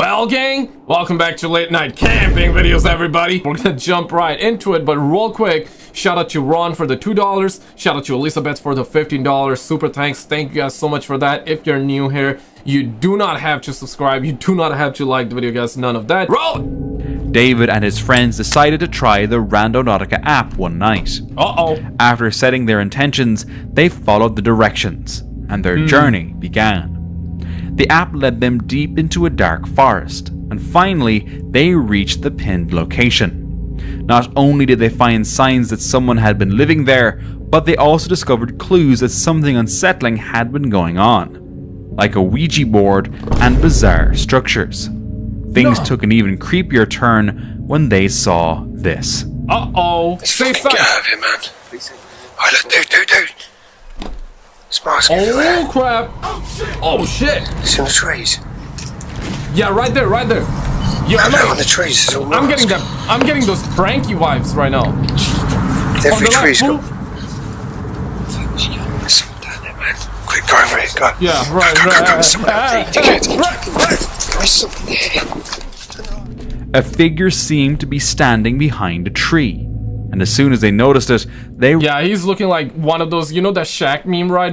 Well, gang, welcome back to late night camping videos, everybody. We're gonna jump right into it, but real quick, shout out to Ron for the $2, shout out to Elizabeth for the $15, super thanks. Thank you guys so much for that. If you're new here, you do not have to subscribe, you do not have to like the video, guys, none of that. Roll! David and his friends decided to try the Randonautica app one night. After setting their intentions, they followed the directions, and their journey began. The app led them deep into a dark forest, and finally, they reached the pinned location. Not only did they find signs that someone had been living there, but they also discovered clues that something unsettling had been going on, like a Ouija board and bizarre structures. Things took an even creepier turn when they saw this. Let's fucking get out of here, man. Dude. Sparks everywhere. Oh crap! Oh shit! It's in the trees. Yeah, right there. Yeah, on the trees. I'm getting them. I'm getting those pranky vibes right now. Every tree's got. There's someone down there, man. Quick, go over here, go. Yeah, right. A figure seemed to be standing behind a tree, and as soon as they noticed it, they... Yeah, he's looking like one of those, you know that Shaq meme, right?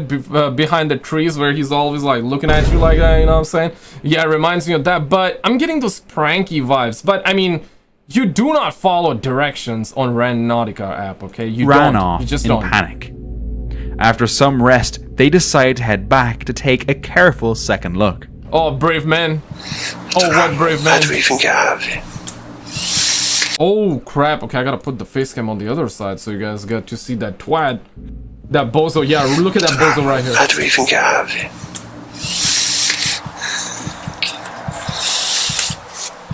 Behind the trees where he's always like looking at you like that, you know what I'm saying? Yeah, it reminds me of that, but I'm getting those pranky vibes. But I mean, you do not follow directions on Randonautica app, okay? You ran don't. off You just in don't. panic. After some rest, they decided to head back to take a careful second look. Oh, brave man. Oh, what brave man. How do we even get out of here? Oh crap, okay, I gotta put the face cam on the other side so you guys get to see that twat. That bozo, yeah, look at that bozo right here. How do we even get out of here?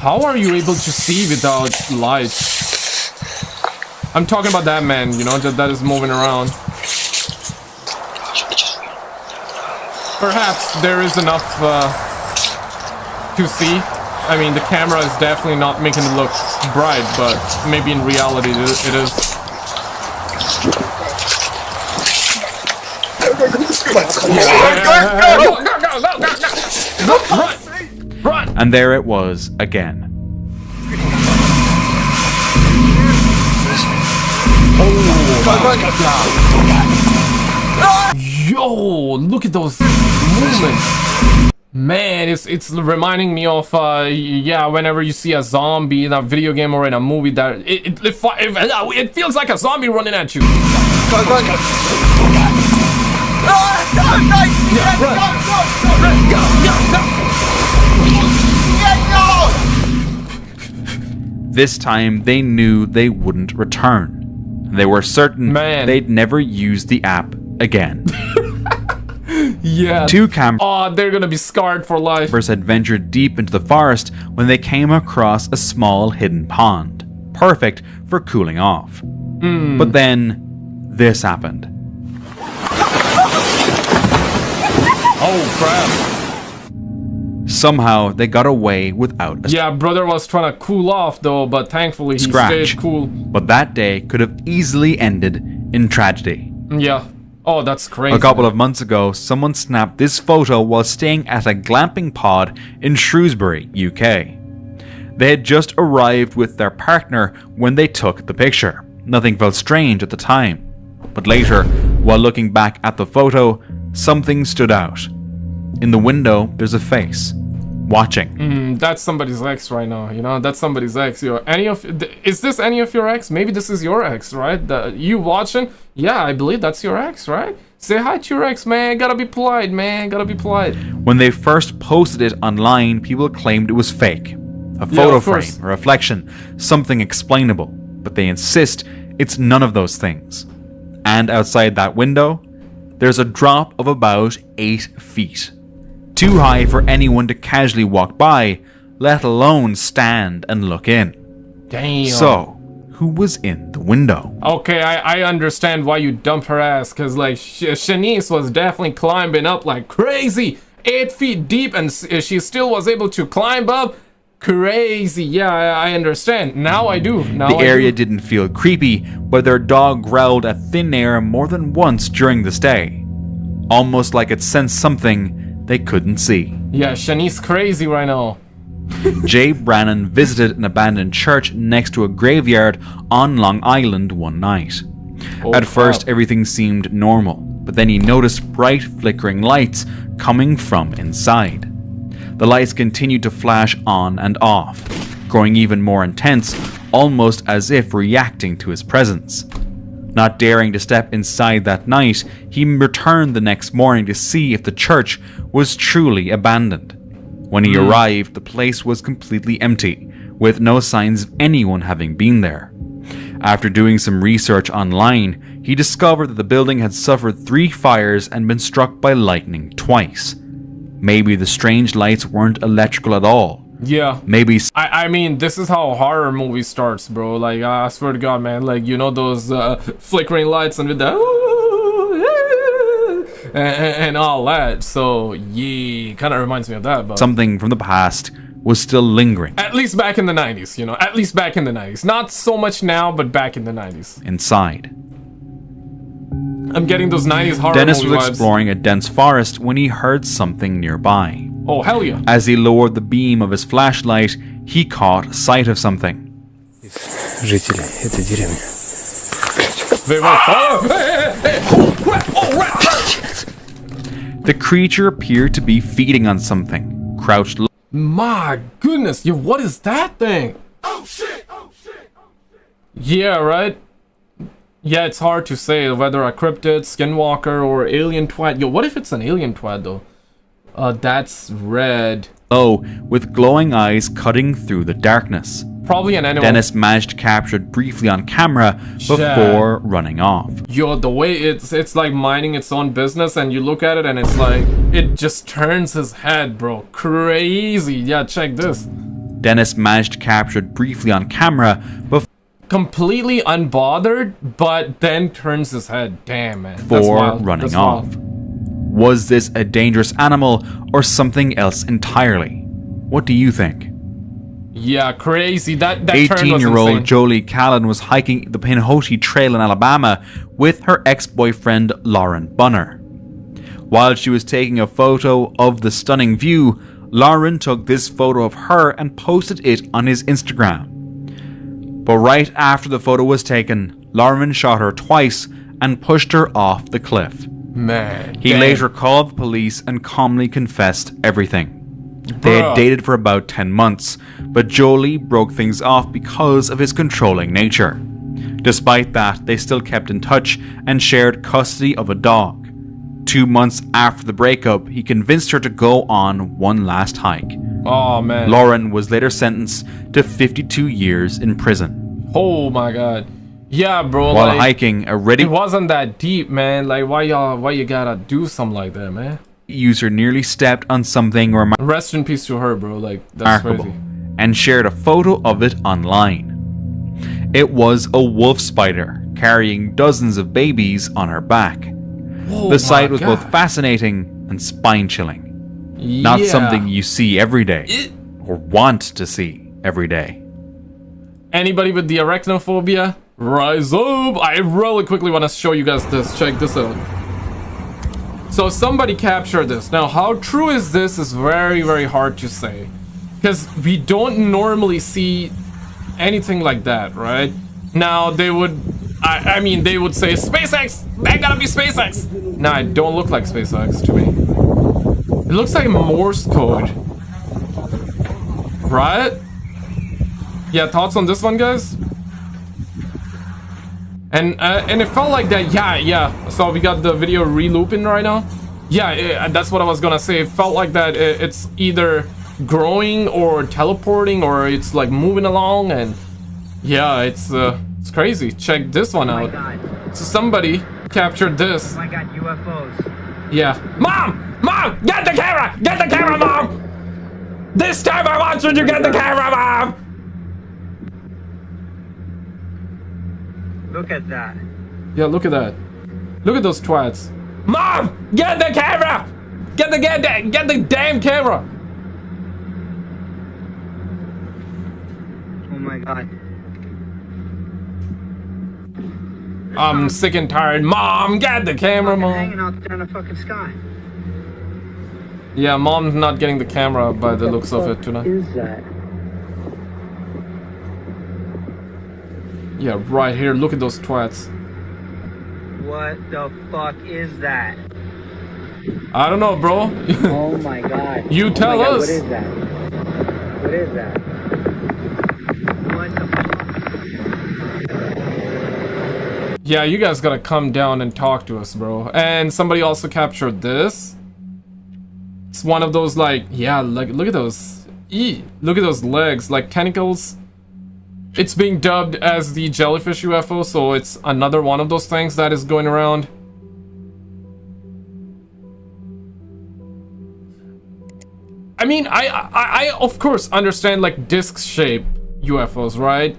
How are you able to see without lights? I'm talking about that man, you know, that is moving around. Perhaps there is enough to see. I mean, the camera is definitely not making it look bright, but maybe in reality it is. Run! And there it was again. Yo, look at those movements. Man, it's reminding me of yeah, whenever you see a zombie in a video game or in a movie, that it feels like a zombie running at you. This time they knew they wouldn't return. They were certain they'd never use the app again. Yeah. Two cameras. Oh, they're gonna be scarred for life. Had ventured deep into the forest when they came across a small hidden pond, perfect for cooling off. But then this happened. Oh crap. Somehow they got away without a Yeah, brother was trying to cool off though, but thankfully he stayed cool. But that day could have easily ended in tragedy. Yeah. Oh, that's crazy. A couple of months ago, someone snapped this photo while staying at a glamping pod in Shrewsbury, UK. They had just arrived with their partner when they took the picture. Nothing felt strange at the time. But later, while looking back at the photo, something stood out. In the window, there's a face. Watching. That's somebody's ex right now, you know? That's somebody's ex. Is this any of your ex? Maybe this is your ex, right? You watching? Yeah, I believe that's your ex, right? Say hi to your ex, man. Gotta be polite, man. Gotta be polite. When they first posted it online, people claimed it was fake. A photo frame, a reflection, something explainable. But they insist it's none of those things. And outside that window, there's a drop of about 8 feet. Too high for anyone to casually walk by, let alone stand and look in. Damn. So, who was in the window? Okay, I understand why you dumped her ass, because like Shanice was definitely climbing up like crazy. 8 feet deep, and she still was able to climb up. Crazy. Yeah, I understand. Now I do. The area didn't feel creepy, but their dog growled at thin air more than once during the stay. Almost like it sensed something they couldn't see. Yeah, Shanice crazy right now. Jay Brannon visited an abandoned church next to a graveyard on Long Island one night. At first, everything seemed normal, but then he noticed bright flickering lights coming from inside. The lights continued to flash on and off, growing even more intense, almost as if reacting to his presence. Not daring to step inside that night, he returned the next morning to see if the church was truly abandoned. When he arrived, the place was completely empty, with no signs of anyone having been there. After doing some research online, he discovered that the building had suffered 3 fires and been struck by lightning twice. Maybe the strange lights weren't electrical at all. Yeah. Maybe. I mean, this is how a horror movie starts, bro. Like, I swear to God, man. Like, you know those flickering lights and with the and all that. So, yeah, kind of reminds me of that. But something from the past was still lingering. At least back in the 90s, you know. At least back in the 90s. Not so much now, but back in the 90s. Inside. I'm getting those 90s horror Dennis movie was vibes. exploring a dense forest when he heard something nearby. Oh, hell yeah. As he lowered the beam of his flashlight, he caught sight of something. Жители этой деревни. The creature appeared to be feeding on something, crouched low. My goodness, yo, what is that thing? Oh shit! Oh shit! Oh shit! Yeah, right? Yeah, it's hard to say whether a cryptid, skinwalker, or alien twat. Yo, what if it's an alien twat, though? That's red. Low, with glowing eyes cutting through the darkness. Probably an animal. Dennis managed to capture it briefly on camera before running off. Yo, the way it's like minding its own business, and you look at it and it's like, it just turns his head, bro. Crazy. Yeah, check this. Dennis managed to capture it briefly on camera before completely unbothered, but then turns his head. Damn, man. Before running off. Was this a dangerous animal or something else entirely? What do you think? Yeah, crazy. That 18-year-old Jolie Callan was hiking the Pinhoti Trail in Alabama with her ex-boyfriend Lauren Bunner. While she was taking a photo of the stunning view, Lauren took this photo of her and posted it on his Instagram. But right after the photo was taken, Lauren shot her twice and pushed her off the cliff. Man, he later called the police and calmly confessed everything. They had dated for about 10 months, but Jolie broke things off because of his controlling nature. Despite that, they still kept in touch and shared custody of a dog. 2 months after the breakup, he convinced her to go on one last hike. Oh, man. Lauren was later sentenced to 52 years in prison. Oh my God. Yeah, bro. While hiking, it wasn't that deep, man. Like, why you gotta do something like that, man? User nearly stepped on something rest in peace to her, bro. Like, that's crazy. And shared a photo of it online. It was a wolf spider carrying dozens of babies on her back. Whoa, the sight was both fascinating and spine-chilling. Not something you see every day or want to see every day. Anybody with the arachnophobia? Rise up! I really quickly want to show you guys this. Check this out. So somebody captured this. Now, how true is this is very, very hard to say. Because we don't normally see anything like that, right? Now, they would... I mean, they would say, SpaceX! That gotta be SpaceX! Nah, it don't look like SpaceX to me. It looks like Morse code. Right? Yeah, thoughts on this one, guys? And it felt like that, yeah. So we got the video re-looping right now. Yeah, that's what I was gonna say. It felt like that it's either growing or teleporting or it's like moving along, and yeah, it's crazy. Check this one out. So somebody captured this. Oh my God, UFOs. Yeah. Mom, get the camera, Mom. This time I want you to get the camera, Mom. Look at that. Yeah, look at that. Look at those twats. Mom, get the camera! Get the damn camera! Oh my God. I'm sick and tired. Mom, get the camera, Mom. Hanging out there in the fucking sky. Yeah, mom's not getting the camera by the looks of it tonight. Is that? Yeah, right here. Look at those twats. What the fuck is that? I don't know, bro. Oh my god. You tell God, us. What is that? What is that? What the fuck? Yeah, you guys gotta come down and talk to us, bro. And somebody also captured this. It's one of those, like, yeah, like, look at those. Look at those legs, like tentacles. It's being dubbed as the jellyfish UFO, so it's another one of those things that is going around. I mean, I of course understand, like, disc shape UFOs, right?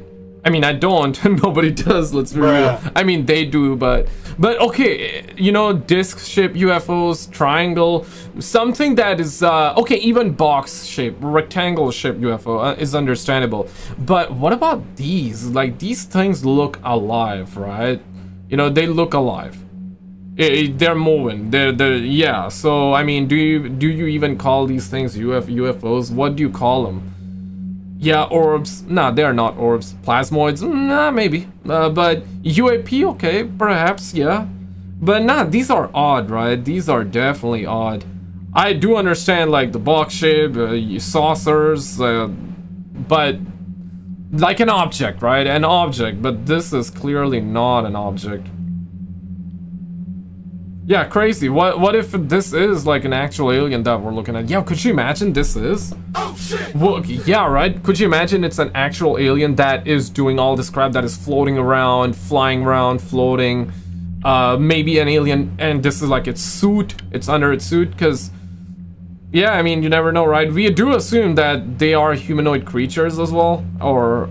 I mean, I don't. Nobody does, let's be real. I mean, they do, but okay, you know, disc-shaped UFOs, triangle, something that is, okay, even box-shaped, rectangle-shaped UFO is understandable. But what about these? Like, these things look alive, right? You know, they look alive. They're moving. They're yeah. So, I mean, do you even call these things UFOs? What do you call them? Yeah, orbs. Nah, they're not orbs. Plasmoids. Nah, maybe. But UAP, okay, perhaps, yeah. But nah, these are odd, right? These are definitely odd. I do understand, like, the box shape, saucers, but like an object, right? An object, but this is clearly not an object. Yeah, crazy. What if this is like an actual alien that we're looking at? Yeah, could you imagine this is? Oh shit! Well, yeah, right? Could you imagine it's an actual alien that is doing all this crap, that is floating around, flying around, floating? Maybe an alien, and this is like its suit, it's under its suit, because, yeah, I mean, you never know, right? We do assume that they are humanoid creatures as well, or,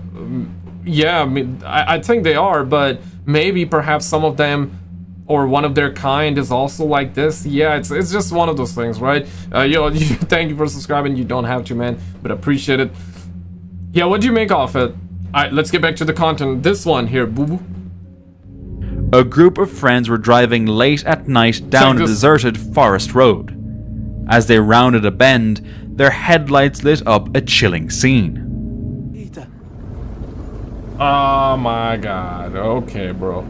yeah, I mean, I think they are, but maybe perhaps some of them, or one of their kind, is also like this. Yeah, it's just one of those things, right? Yo, thank you for subscribing. You don't have to, man, but appreciate it. Yeah, what do you make of it? Alright, let's get back to the content. This one here, boo-boo. A group of friends were driving late at night down a deserted forest road. As they rounded a bend, their headlights lit up a chilling scene. Oh my god. Okay, bro.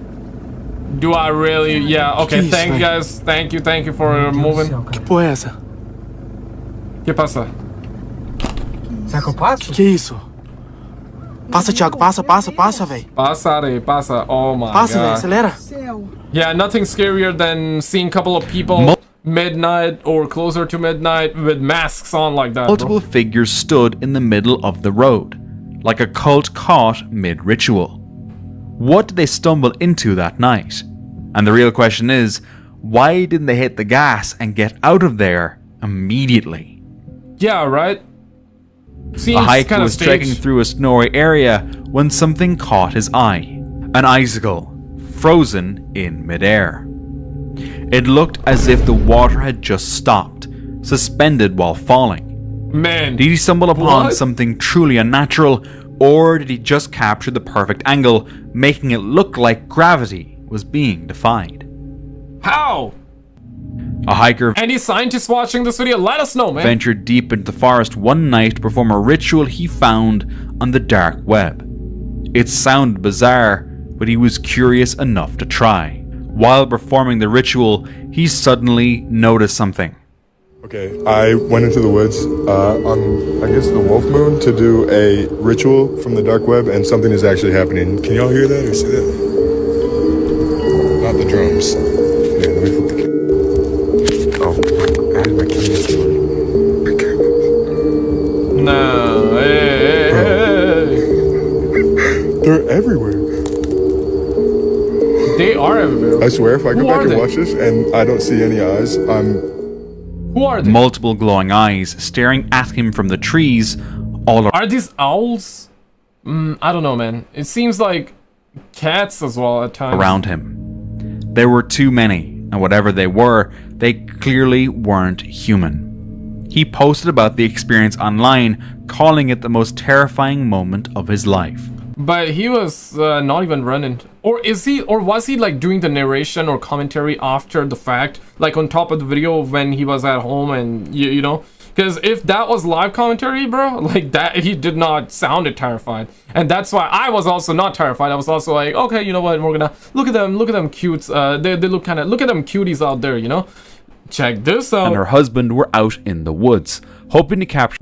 Do I really? Yeah, okay, thank you guys. Thank you for moving. Que porra é essa? Que passa? Será que eu passo? Que isso? Passa, Thiago, passa, véi. Passa, Ari, passa. Oh my Passa, véi, god. acelera. Yeah, nothing scarier than seeing a couple of people midnight or closer to midnight with masks on like that. Multiple figures stood in the middle of the road, like a cult caught mid-ritual. What did they stumble into that night? And the real question is, why didn't they hit the gas and get out of there immediately? Yeah, right? Seems a hiker was staged. trekking through a snowy area when something caught his eye. An icicle, frozen in midair. It looked as if the water had just stopped, suspended while falling. Man, did he stumble upon something truly unnatural, or did he just capture the perfect angle, making it look like gravity was being defied? How? A hiker, any scientists watching this video, let us know, man. Ventured deep into the forest one night to perform a ritual he found on the dark web. It sounded bizarre, but he was curious enough to try. While performing the ritual, he suddenly noticed something. Okay, I went into the woods on, I guess, the wolf moon to do a ritual from the dark web, and something is actually happening. Can y'all hear that or see that? Not the drums. Yeah, let me flip the camera. Oh, I had my keys. No, hey. They're everywhere. They are everywhere. I swear, if I go back and watch this and I don't see any eyes, Who are they? Multiple glowing eyes staring at him from the trees all around. Are these owls? I don't know, man. It seems like cats as well at times. Around him. There were too many, and whatever they were, they clearly weren't human. He posted about the experience online, calling it the most terrifying moment of his life. But he was not even running. Or is he, or was he like doing the narration or commentary after the fact? Like on top of the video when he was at home and, you know? Because if that was live commentary, bro, like that, he did not sound terrified. And that's why I was also not terrified. I was also like, okay, you know what? We're gonna look at them cutes. They look kind of, look at them cuties out there, you know? Check this out. And her husband were out in the woods, hoping to capture...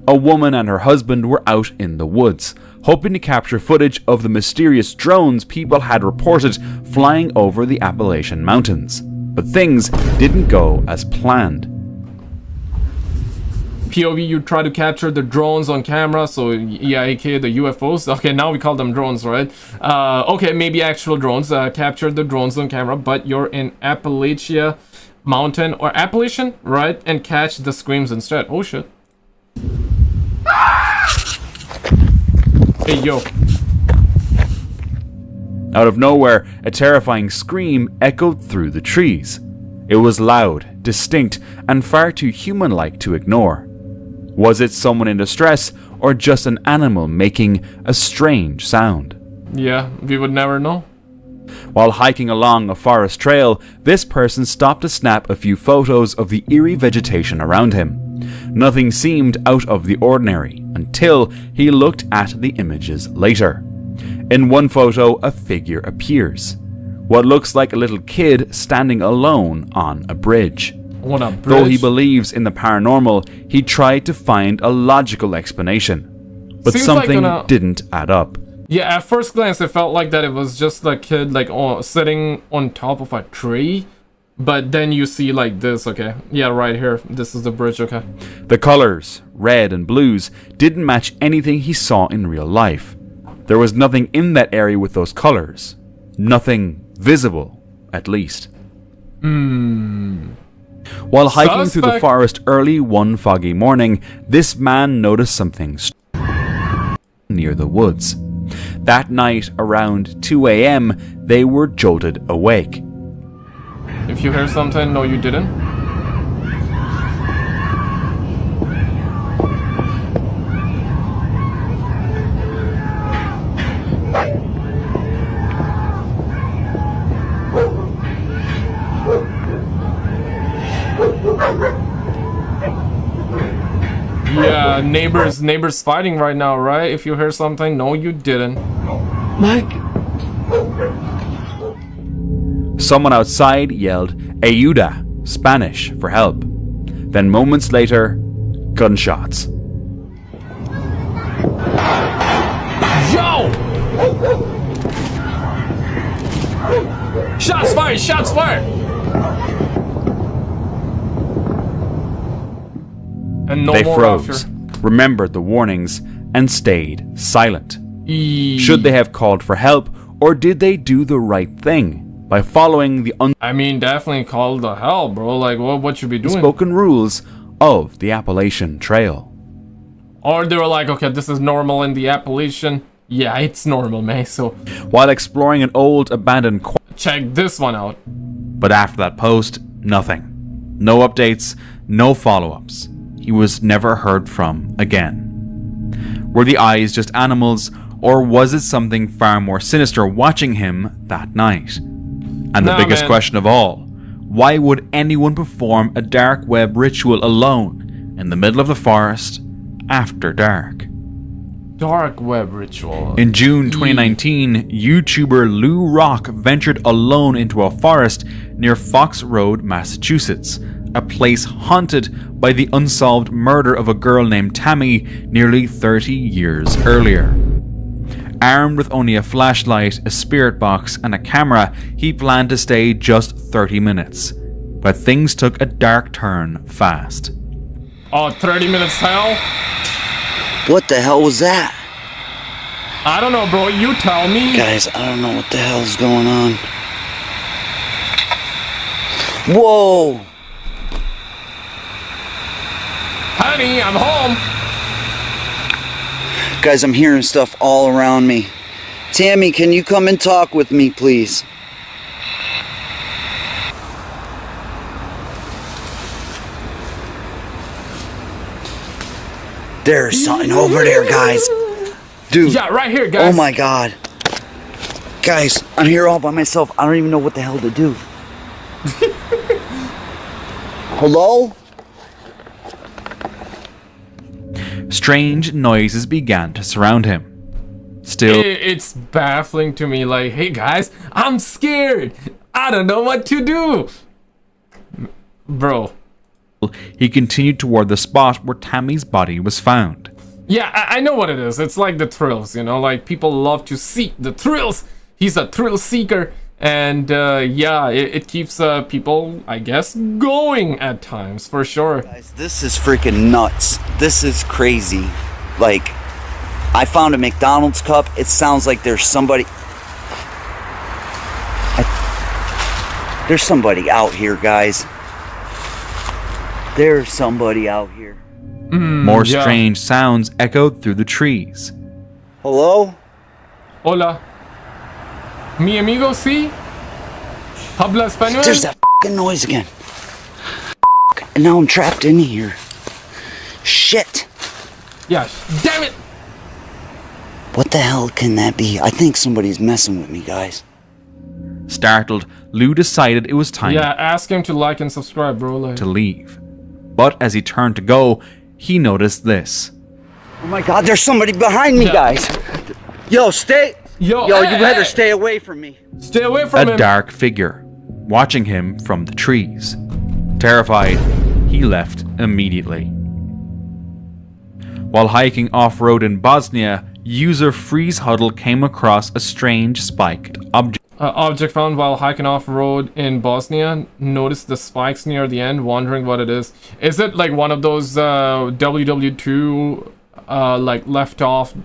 A woman and her husband were out in the woods, hoping to capture footage of the mysterious drones people had reported flying over the Appalachian Mountains. But things didn't go as planned. POV, you try to capture the drones on camera, so yeah, aka the UFOs. Okay, now we call them drones, right? Okay, maybe actual drones. Capture the drones on camera, but you're in Appalachia Mountain or Appalachian, right? And catch the screams instead. Oh shit. Hey yo. Out of nowhere, a terrifying scream echoed through the trees. It was loud, distinct, and far too human-like to ignore. Was it someone in distress, or just an animal making a strange sound? Yeah, we would never know. While hiking along a forest trail, this person stopped to snap a few photos of the eerie vegetation around him. Nothing seemed out of the ordinary, until he looked at the images later. In one photo, a figure appears. What looks like a little kid standing alone on a bridge. What a bridge. Though he believes in the paranormal, he tried to find a logical explanation. But Seems something like didn't add up. Yeah, at first glance it felt like that it was just a kid like sitting on top of a tree. But then you see like this, okay. Yeah, right here. This is the bridge, okay. The colors, red and blues, didn't match anything he saw in real life. There was nothing in that area with those colors. Nothing visible, at least. While hiking through the forest early one foggy morning, this man noticed something near the woods. That night, around 2 a.m., they were jolted awake. If you hear something, no you didn't. Yeah, neighbors fighting right now, right? If you hear something, no you didn't. Mike? Someone outside yelled, "Ayuda," Spanish for help. Then moments later, gunshots. Yo! Shots fired! Shots fired! And no they more froze, after. remembered the warnings, and stayed silent. Should they have called for help, or did they do the right thing by following the I mean, definitely call the help, bro. Like, what should be doing? unspoken rules of the Appalachian Trail? Or they were like, okay, this is normal in the Appalachian. Yeah, it's normal, man. So While exploring an old abandoned check this one out. but after that post, nothing. No updates, no follow-ups. He was never heard from again. Were the eyes just animals, or was it something far more sinister watching him that night? And the biggest question of all, why would anyone perform a dark web ritual alone in the middle of the forest after dark? Dark web ritual. In June 2019, YouTuber Lou Rock ventured alone into a forest near Fox Road, Massachusetts, a place haunted by the unsolved murder of a girl named Tammy nearly 30 years earlier. Armed with only a flashlight, a spirit box, and a camera, he planned to stay just 30 minutes. But things took a dark turn fast. Oh, 30 minutes hell? What the hell was that? I don't know, bro. You tell me. Guys, I don't know what the hell's going on. Whoa! Honey, I'm home. Guys, I'm hearing stuff all around me. Tammy, can you come and talk with me, please? There's something over there, guys. Dude. Yeah, right here, guys. Oh my god. Guys, I'm here all by myself. I don't even know what the hell to do. Hello? Strange noises began to surround him. Still, It's baffling to me, like, hey guys, I'm scared. I don't know what to do. Bro. he continued toward the spot where Tammy's body was found. Yeah, I know what it is. It's like the thrills, you know, like people love to seek the thrills. He's a thrill seeker. And yeah, it keeps people, I guess, going at times, for sure. Guys, this is freaking nuts. This is crazy. Like, I found a McDonald's cup. It sounds like there's somebody... There's somebody out here, guys. There's somebody out here. More strange sounds echoed through the trees. Hello? Hola. Mi amigo, sí? Habla español? There's that f***ing noise again. And now I'm trapped in here. Shit. Yeah, damn it! What the hell can that be? I think somebody's messing with me, guys. Startled, Lou decided it was time Yeah, ask him to like and subscribe, bro. Like. to leave. But as he turned to go, he noticed this. Oh my god, there's somebody behind me, guys. Yo, stay. Yo, hey, you better hey. stay away from me. Stay away from A him. dark figure, watching him from the trees. Terrified, he left immediately. While hiking off-road in Bosnia, user Freeze Huddle came across a strange spiked object. Object found while hiking off-road in Bosnia. Notice the spikes near the end, wondering what it is. Is it like one of those WW2 like left-off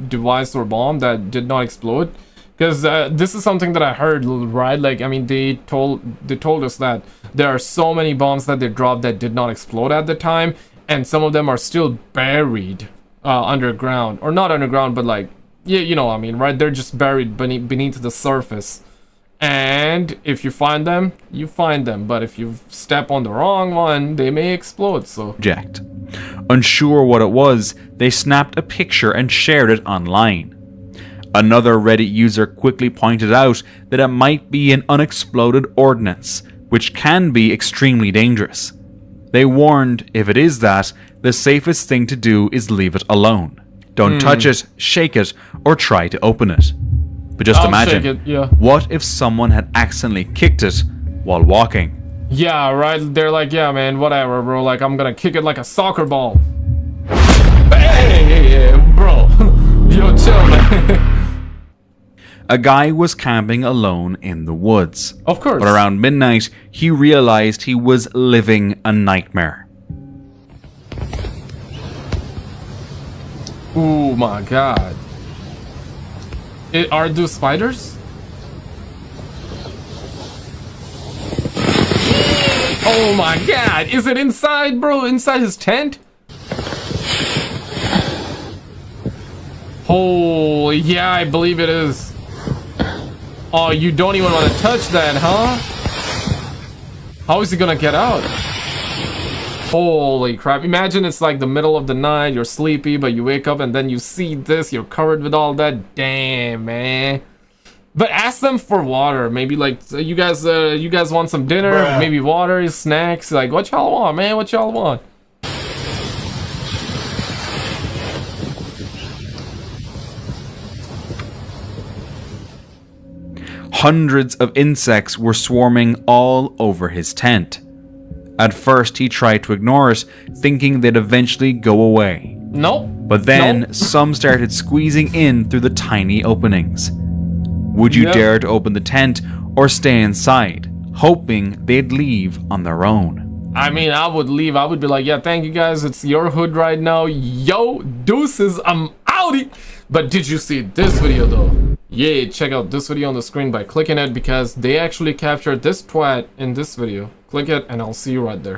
device or bomb that did not explode? Because this is something that I heard, right? Like, I mean, they told us that there are so many bombs that they dropped that did not explode at the time, and some of them are still buried underground, or not underground, but like, yeah, you know what I mean, right? They're just buried beneath the surface. And if you find them, you find them. But if you step on the wrong one, they may explode, so... Unsure what it was, they snapped a picture and shared it online. Another Reddit user quickly pointed out that it might be an unexploded ordnance, which can be extremely dangerous. They warned, if it is that, the safest thing to do is leave it alone. Don't touch it, shake it, or try to open it. But just imagine, shake it, yeah. what if someone had accidentally kicked it while walking? Yeah, right? They're like, yeah, man, whatever, bro. Like, I'm gonna kick it like a soccer ball. Hey, bro. Yo, chill, man. A guy was camping alone in the woods. Of course. But around midnight, he realized he was living a nightmare. Oh my god. Are those spiders? Oh my god. Is it inside, bro? Inside his tent? Holy, yeah, I believe it is. Oh, you don't even want to touch that, huh? How is he gonna get out? Holy crap. Imagine it's like the middle of the night, you're sleepy, but you wake up and then you see this, you're covered with all that. Damn, man. But ask them for water. Maybe like, you guys want some dinner? Bruh. Maybe water, snacks. Like, what y'all want, man? What y'all want? Hundreds of insects were swarming all over his tent. At first, he tried to ignore it, thinking they'd eventually go away. Nope. But then, some started squeezing in through the tiny openings. Would you dare to open the tent or stay inside, hoping they'd leave on their own? I mean, I would leave. I would be like, yeah, thank you guys. It's your hood right now. Yo, deuces, I'm outie. But did you see this video, though? Yeah, check out this video on the screen by clicking it, because they actually captured this twat in this video. Click it, and I'll see you right there.